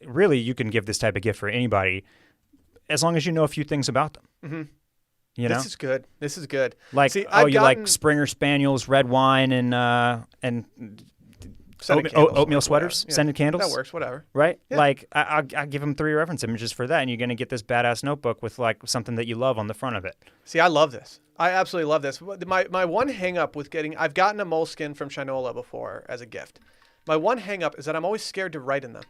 really you can give this type of gift for anybody as long as you know a few things about them. Mm-hmm. This is good. This is good. Like, see, you like Springer Spaniels, red wine, and oatmeal sweaters, yeah. Scented candles. That works. Whatever. Right? Yeah. Like, I'll give them 3 reference images for that, and you're gonna get this badass notebook with like something that you love on the front of it. See, I love this. I absolutely love this. My one hang up with I've gotten a moleskin from Shinola before as a gift. My one hang up is that I'm always scared to write in them.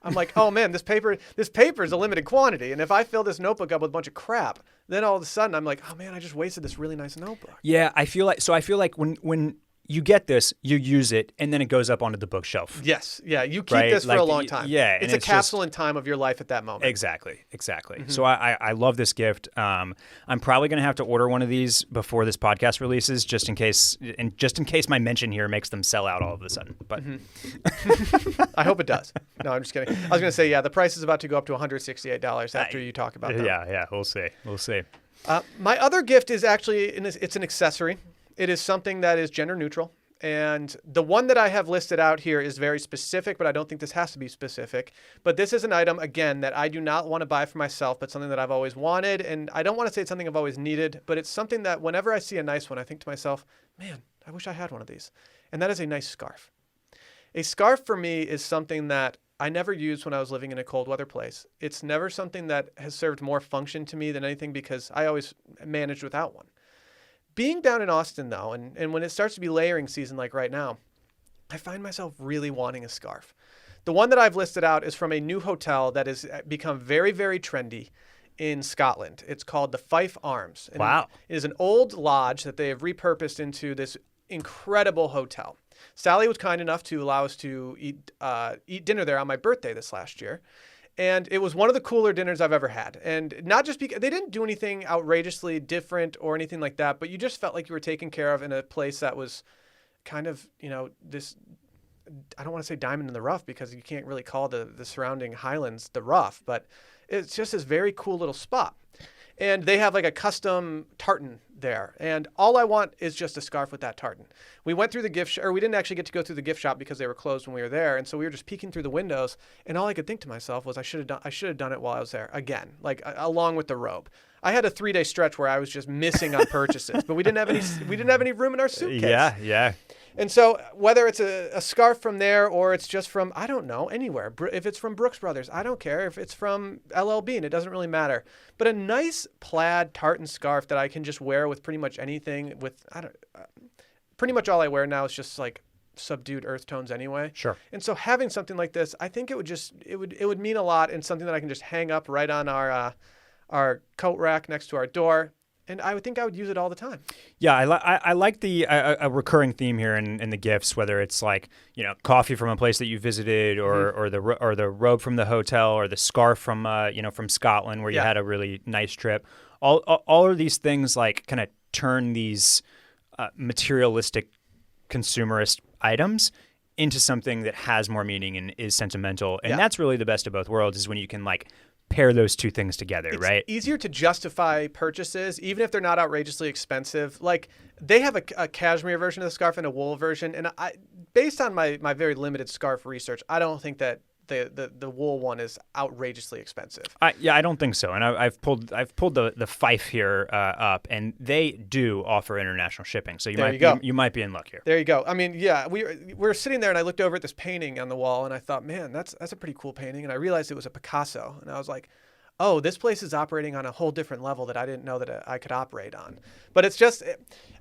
I'm like, oh man, this paper is a limited quantity, and if I fill this notebook up with a bunch of crap, then all of a sudden I'm like, oh man, I just wasted this really nice notebook. Yeah, I feel like when you get this, you use it, and then it goes up onto the bookshelf. Yes, yeah, you keep this for a long time. Yeah, it's a capsule in time of your life at that moment. Exactly. Mm-hmm. So I love this gift. I'm probably going to have to order one of these before this podcast releases, just in case my mention here makes them sell out all of a sudden. But I hope it does. No, I'm just kidding. I was going to say, yeah, the price is about to go up to $168 after you talk about that. Yeah, we'll see. My other gift is actually it's an accessory. It is something that is gender neutral. And the one that I have listed out here is very specific, but I don't think this has to be specific. But this is an item, again, that I do not want to buy for myself, but something that I've always wanted. And I don't want to say it's something I've always needed, but it's something that whenever I see a nice one, I think to myself, man, I wish I had one of these. And that is a nice scarf. A scarf for me is something that I never used when I was living in a cold weather place. It's never something that has served more function to me than anything because I always managed without one. Being down in Austin, though, and when it starts to be layering season like right now, I find myself really wanting a scarf. The one that I've listed out is from a new hotel that has become very, very trendy in Scotland. It's called the Fife Arms. And wow. It is an old lodge that they have repurposed into this incredible hotel. Sally was kind enough to allow us to eat dinner there on my birthday this last year. And it was one of the cooler dinners I've ever had. And not just because they didn't do anything outrageously different or anything like that, but you just felt like you were taken care of in a place that was kind of, this, I don't want to say diamond in the rough because you can't really call the surrounding highlands the rough, but it's just this very cool little spot. And they have like a custom tartan there. And all I want is just a scarf with that tartan. We went through the gift shop, or we didn't actually get to go through the gift shop because they were closed when we were there. And so we were just peeking through the windows. And all I could think to myself was I should have done it while I was there again, like along with the robe. I had a 3-day stretch where I was just missing on purchases, but we didn't have any room in our suitcase. Yeah. And so whether it's a scarf from there or it's just from, I don't know, anywhere. If it's from Brooks Brothers, I don't care. If it's from LLB, and it doesn't really matter. But a nice plaid tartan scarf that I can just wear with pretty much anything pretty much all I wear now is just like subdued earth tones anyway. Sure. And so having something like this, I think it would mean a lot and something that I can just hang up right on our coat rack next to our door. And I would think I would use it all the time. Yeah, I like the a recurring theme here in the gifts, whether it's like coffee from a place that you visited, or the robe from the hotel, or the scarf from from Scotland where you had a really nice trip. all of these things like kind of turn these materialistic consumerist items into something that has more meaning and is sentimental. And that's really the best of both worlds, is when you can like pair those two things together, right? It's easier to justify purchases, even if they're not outrageously expensive. Like they have a cashmere version of the scarf and a wool version. And based on my very limited scarf research, I don't think that the wool one is outrageously expensive. I don't think so. And I've pulled the Fife here up, and they do offer international shipping. So you might be in luck here. There you go. I mean, yeah, we're sitting there, and I looked over at this painting on the wall, and I thought, man, that's a pretty cool painting. And I realized it was a Picasso, and I was like, oh, this place is operating on a whole different level that I didn't know that I could operate on. But it's just,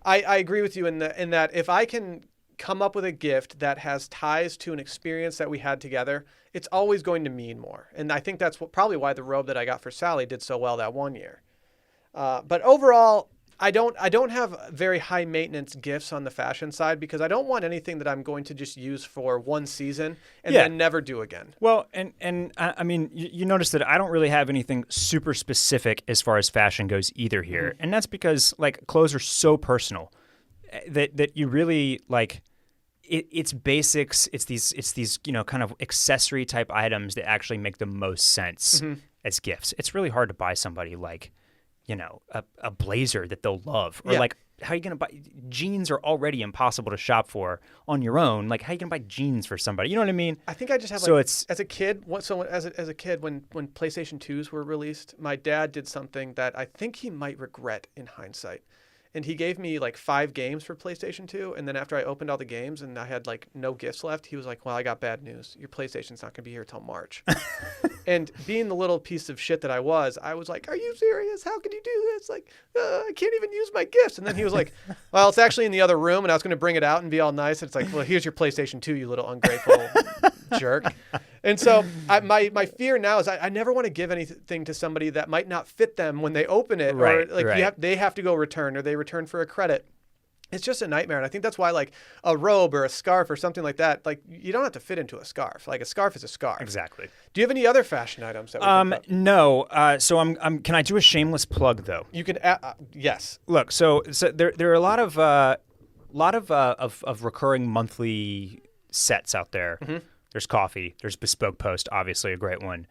I agree with you in that if I can come up with a gift that has ties to an experience that we had together, it's always going to mean more. And I think that's probably why the robe that I got for Sally did so well that one year. But overall, I don't have very high maintenance gifts on the fashion side, because I don't want anything that I'm going to just use for one season and then never do again. Well, and I mean, you notice that I don't really have anything super specific as far as fashion goes either here. Mm-hmm. And that's because like clothes are so personal that you really like it's basics. It's these kind of accessory type items that actually make the most sense as gifts. It's really hard to buy somebody like, a blazer that they'll love, or like, how are you going to buy jeans? Are already impossible to shop for on your own. Like, how are you going to buy jeans for somebody? You know what I mean? I think I just have as a kid, when PlayStation 2s were released, my dad did something that I think he might regret in hindsight. And he gave me like 5 games for PlayStation 2. And then after I opened all the games and I had like no gifts left, he was like, well, I got bad news. Your PlayStation's not going to be here till March. And being the little piece of shit that I was like, are you serious? How can you do this? Like, I can't even use my gifts. And then he was like, well, it's actually in the other room. And I was going to bring it out and be all nice. And it's like, well, here's your PlayStation 2, you little ungrateful jerk. And so my fear now is I never want to give anything to somebody that might not fit them when they open it, or like they have to go return, or they return for a credit. It's just a nightmare. And I think that's why like a robe or a scarf or something like that, like you don't have to fit into a scarf. Like a scarf is a scarf. Exactly. Do you have any other fashion items that No. So can I do a shameless plug though? You can. Yes. Look. So there are a lot of recurring monthly sets out there. Mm-hmm. There's Coffee. There's Bespoke Post, obviously a great one.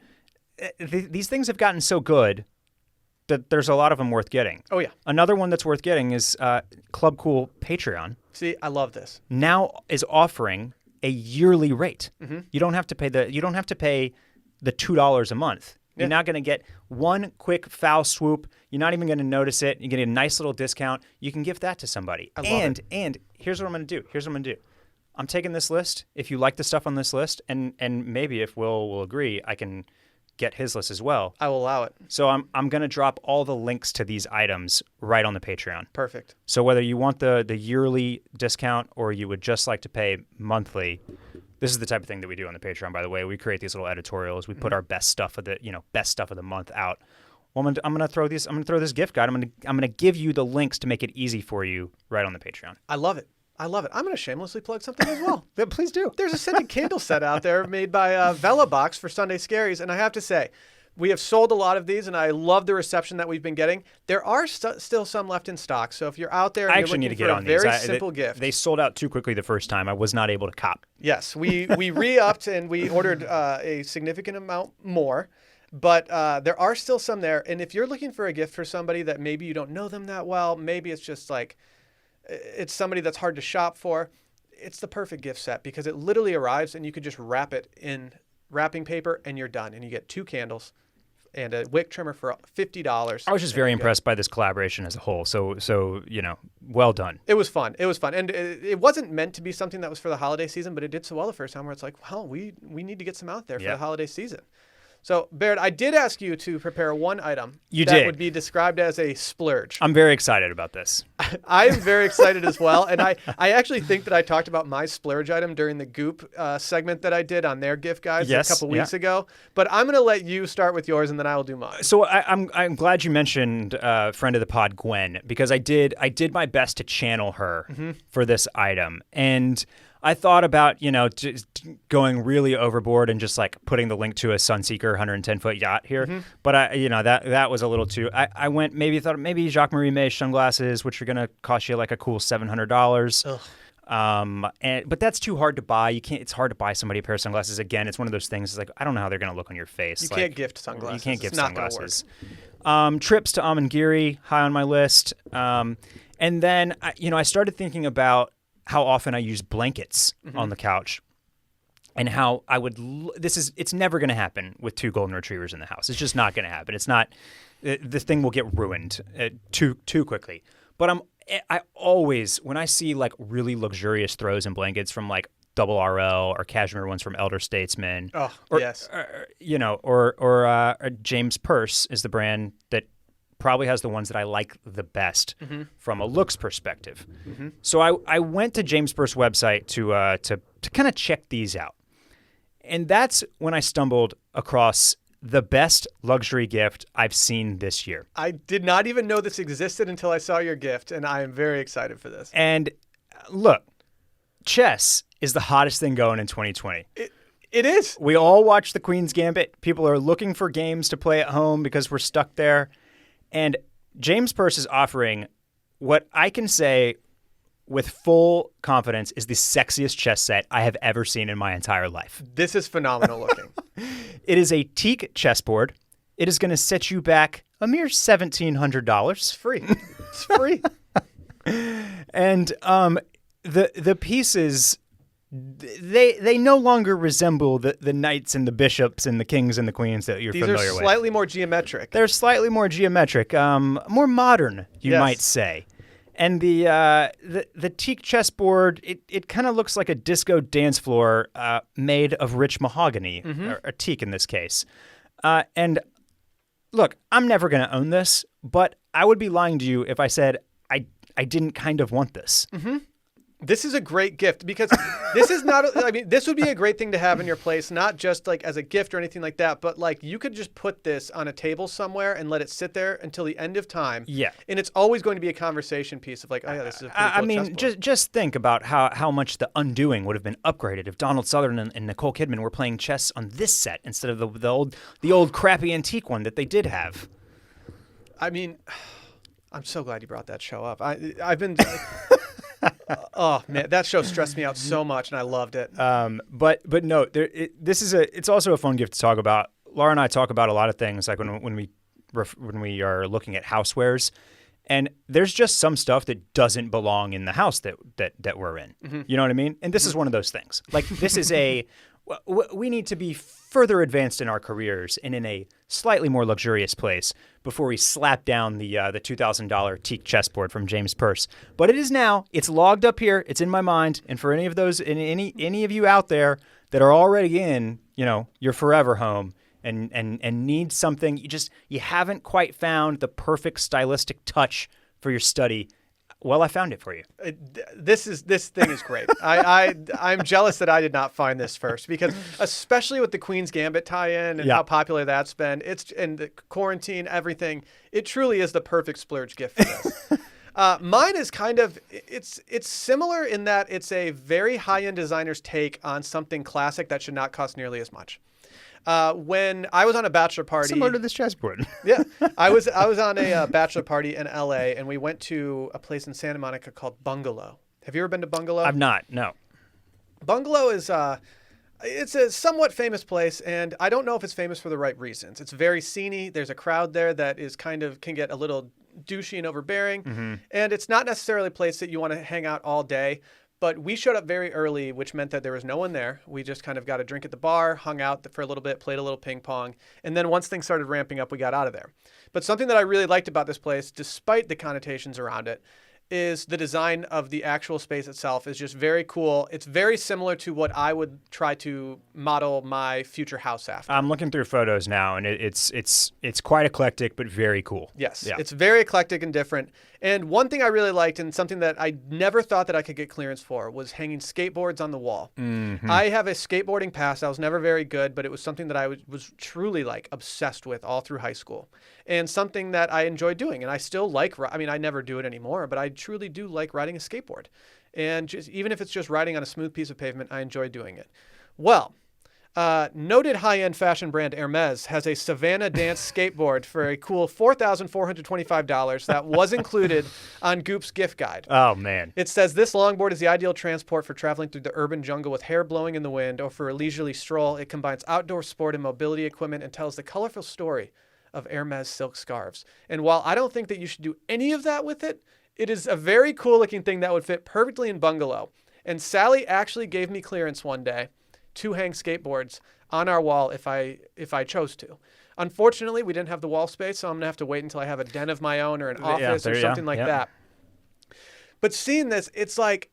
These things have gotten so good that there's a lot of them worth getting. Oh, yeah. Another one that's worth getting is Club Cool Patreon. See, I love this. Now is offering a yearly rate. Mm-hmm. You don't have to pay the $2 a month. Yeah. You're not going to get one quick foul swoop. You're not even going to notice it. You get a nice little discount. You can give that to somebody. I love it. And here's what I'm going to do. I'm taking this list. If you like the stuff on this list, and maybe if Will will agree, I can get his list as well. I will allow it. So I'm going to drop all the links to these items right on the Patreon. Perfect. So whether you want the yearly discount or you would just like to pay monthly, this is the type of thing that we do on the Patreon, by the way. We create these little editorials. We put our best stuff of the month out. Well, I'm going to throw this gift guide. I'm going to give you the links to make it easy for you right on the Patreon. I love it. I'm going to shamelessly plug something as well. Yeah, please do. There's a scented candle set out there made by Vela Box for Sunday Scaries. And I have to say, we have sold a lot of these, and I love the reception that we've been getting. There are still some left in stock. So if you're out there and you're looking for a very simple gift. They sold out too quickly the first time. I was not able to cop. Yes, we re-upped and we ordered a significant amount more. But there are still some there. And if you're looking for a gift for somebody that maybe you don't know them that well, maybe it's just like it's somebody that's hard to shop for, it's the perfect gift set because it literally arrives and you could just wrap it in wrapping paper and you're done. And you get 2 candles and a wick trimmer for $50. I was just very impressed by this collaboration as a whole. So well done. It was fun. And it wasn't meant to be something that was for the holiday season, but it did so well the first time where it's like, well, we need to get some out there for the holiday season. So, Barrett, I did ask you to prepare one item that would be described as a splurge. I'm very excited about this. I am very excited as well. And I actually think that I talked about my splurge item during the Goop segment that I did on their gift guides a couple weeks ago. But I'm going to let you start with yours, and then I will do mine. So I'm glad you mentioned friend of the pod, Gwen, because I did my best to channel her for this item. And I thought about, just going really overboard and just like putting the link to a Sunseeker 110-foot yacht here. Mm-hmm. But that was a little too. I went thought maybe Jacques Marie May sunglasses, which are going to cost you like a cool $700. But that's too hard to buy. You can't. It's hard to buy somebody a pair of sunglasses. Again, it's one of those things. It's like I don't know how they're going to look on your face. You can't gift sunglasses. You can't gift sunglasses. Not work. Trips to Amangiri, high on my list. And then I started thinking about how often I use blankets on the couch, and how I would. It's never going to happen with 2 golden retrievers in the house. It's just not going to happen. It's not. The thing will get ruined too quickly. But I always, when I see like really luxurious throws and blankets from like Double RL or cashmere ones from Elder Statesman, yes, or James Purse is the brand that probably has the ones that I like the best from a looks perspective. Mm-hmm. So I went to James Purse website to kind of check these out, and that's when I stumbled across the best luxury gift I've seen this year. I did not even know this existed until I saw your gift, and I am very excited for this. And look, chess is the hottest thing going in 2020. It is. We all watch the Queen's Gambit. People are looking for games to play at home because we're stuck there. And James Purse is offering what I can say with full confidence is the sexiest chess set I have ever seen in my entire life. This is phenomenal looking. It is a teak chessboard. It is going to set you back a mere $1,700. It's free. It's free. And the pieces, they no longer resemble the knights and the bishops and the kings and the queens that you're familiar with. These are slightly more geometric. They're slightly more geometric, more modern, you might say. And the teak chessboard, it kind of looks like a disco dance floor made of rich mahogany, or teak in this case. And look, I'm never going to own this, but I would be lying to you if I said I didn't kind of want this. Mm-hmm. This is a great gift because this is not, this would be a great thing to have in your place, not just like as a gift or anything like that, but like you could just put this on a table somewhere and let it sit there until the end of time. Yeah. And it's always going to be a conversation piece of like, oh yeah, this is a pretty cool chessboard. just think about how much The Undoing would have been upgraded if Donald Sutherland and Nicole Kidman were playing chess on this set instead of the old crappy antique one that they did have. I mean, I'm so glad you brought that show up. I've been... Oh man, that show stressed me out so much, and I loved it. But no, it's also a fun gift to talk about. Laura and I talk about a lot of things, like when we are looking at housewares, and there's just some stuff that doesn't belong in the house that we're in. Mm-hmm. You know what I mean? And this is one of those things. Like this is we need to be further advanced in our careers and in a slightly more luxurious place before we slap down the $2,000 teak chessboard from James Purse. But it is now. It's logged up here. It's in my mind. And for any of of you out there that are already in, your forever home and need something, you haven't quite found the perfect stylistic touch for your study. Well, I found it for you. This thing is great. I'm jealous that I did not find this first because especially with the Queen's Gambit tie-in and how popular that's been, and the quarantine, everything, it truly is the perfect splurge gift for this. Mine is kind of, it's similar in that it's a very high-end designer's take on something classic that should not cost nearly as much. When I was on a bachelor party, similar to this chessboard. Yeah, I was on a bachelor party in LA, and we went to a place in Santa Monica called Bungalow. Have you ever been to Bungalow? I've not. No. Bungalow is it's a somewhat famous place, and I don't know if it's famous for the right reasons. It's very sceney. There's a crowd there that is can get a little douchey and overbearing, and it's not necessarily a place that you want to hang out all day. But we showed up very early, which meant that there was no one there. We just kind of got a drink at the bar, hung out for a little bit, played a little ping pong. And then once things started ramping up, we got out of there. But something that I really liked about this place, despite the connotations around it, is the design of the actual space itself is just very cool. It's very similar to what I would try to model my future house after. I'm looking through photos now, and it's quite eclectic, but very cool. Yes, yeah. It's very eclectic and different. And one thing I really liked, and something that I never thought that I could get clearance for, was hanging skateboards on the wall. Mm-hmm. I have a skateboarding past. I was never very good, but it was something that I was truly obsessed with all through high school, and something that I enjoyed doing. And I still like. I never do it anymore, but I truly do like riding a skateboard. And even if it's just riding on a smooth piece of pavement, I enjoy doing it. Well, noted high-end fashion brand Hermes has a Savannah Dance skateboard for a cool $4,425 that was included on Goop's gift guide. Oh, man. It says this longboard is the ideal transport for traveling through the urban jungle with hair blowing in the wind or for a leisurely stroll. It combines outdoor sport and mobility equipment and tells the colorful story of Hermes silk scarves. And while I don't think that you should do any of that with it, it is a very cool-looking thing that would fit perfectly in bungalow. And Sally actually gave me clearance one day to hang skateboards on our wall if I chose to. Unfortunately, we didn't have the wall space, so I'm gonna have to wait until I have a den of my own or an office or something like that. But seeing this, it's like,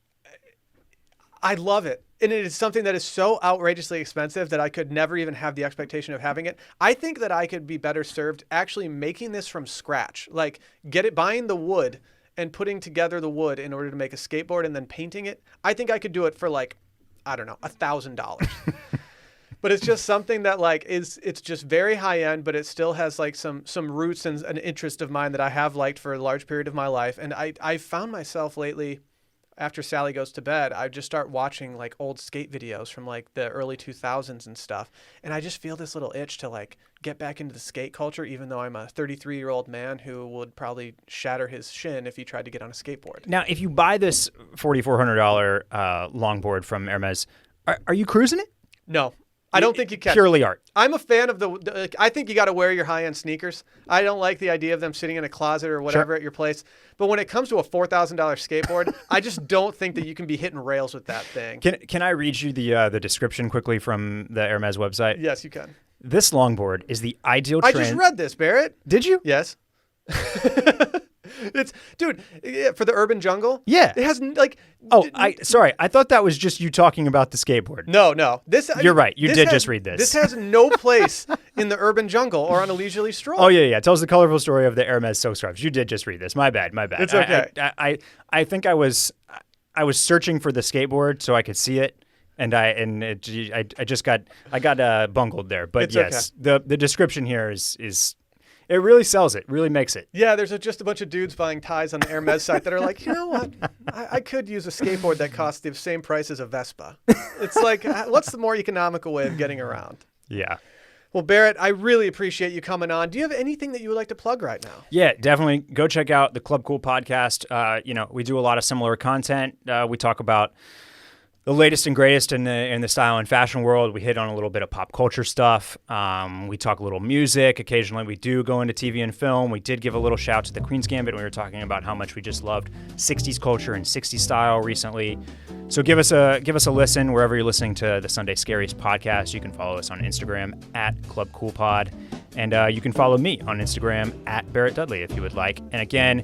I love it. And it is something that is so outrageously expensive that I could never even have the expectation of having it. I think that I could be better served actually making this from scratch. Like buying the wood and putting together the wood in order to make a skateboard and then painting it. I think I could do it for like, I don't know, $1,000. But it's just something that like it's just very high end, but it still has like some roots and an interest of mine that I have liked for a large period of my life. And I found myself lately, after Sally goes to bed, I just start watching like old skate videos from like the early 2000s and stuff. And I just feel this little itch to like get back into the skate culture, even though I'm a 33-year-old man who would probably shatter his shin if he tried to get on a skateboard. Now, if you buy this $4,400 longboard from Hermes, are you cruising it? No. I don't think you can. Purely art. I'm a fan of I think you got to wear your high-end sneakers. I don't like the idea of them sitting in a closet or whatever at your place. But when it comes to a $4,000 skateboard, I just don't think that you can be hitting rails with that thing. Can I read you the description quickly from the Hermes website? Yes, you can. This longboard is the ideal I just read this, Barrett. Did you? Yes. It's for the urban jungle. Yeah, it has like. Sorry, I thought that was just you talking about the skateboard. No. You're right. You did just read this. This has no place in the urban jungle or on a leisurely stroll. Oh yeah. It tells the colorful story of the Hermes silk scarves. You did just read this. My bad. It's okay. I think I was searching for the skateboard so I could see it. And I got bungled there. But it's yes, okay. the description here is. It really sells it, really makes it. Yeah, there's just a bunch of dudes buying ties on the Hermes site that are like, you know what? I could use a skateboard that costs the same price as a Vespa. It's like, what's the more economical way of getting around? Yeah. Well, Barrett, I really appreciate you coming on. Do you have anything that you would like to plug right now? Yeah, definitely. Go check out the Club Cool podcast. We do a lot of similar content. We talk about the latest and greatest in the style and fashion world. We hit on a little bit of pop culture stuff. We talk a little music. Occasionally we do go into TV and film. We did give a little shout to the Queen's Gambit when we were talking about how much we just loved 60s culture and 60s style recently. So give us a listen wherever you're listening to the Sunday Scaries podcast. You can follow us on Instagram at Club Cool Pod. And you can follow me on Instagram at Barett Dudley if you would like. And again,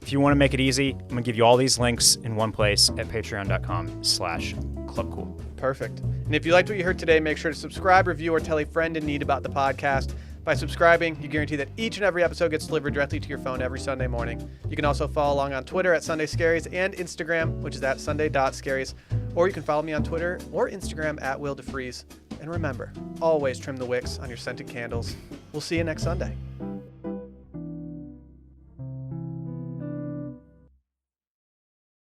if you want to make it easy, I'm going to give you all these links in one place at patreon.com/clubcool. Perfect. And if you liked what you heard today, make sure to subscribe, review, or tell a friend in need about the podcast. By subscribing, you guarantee that each and every episode gets delivered directly to your phone every Sunday morning. You can also follow along on Twitter at Sunday Scaries and Instagram, which is at Sunday.Scaries. Or you can follow me on Twitter or Instagram at Will DeFries. And remember, always trim the wicks on your scented candles. We'll see you next Sunday.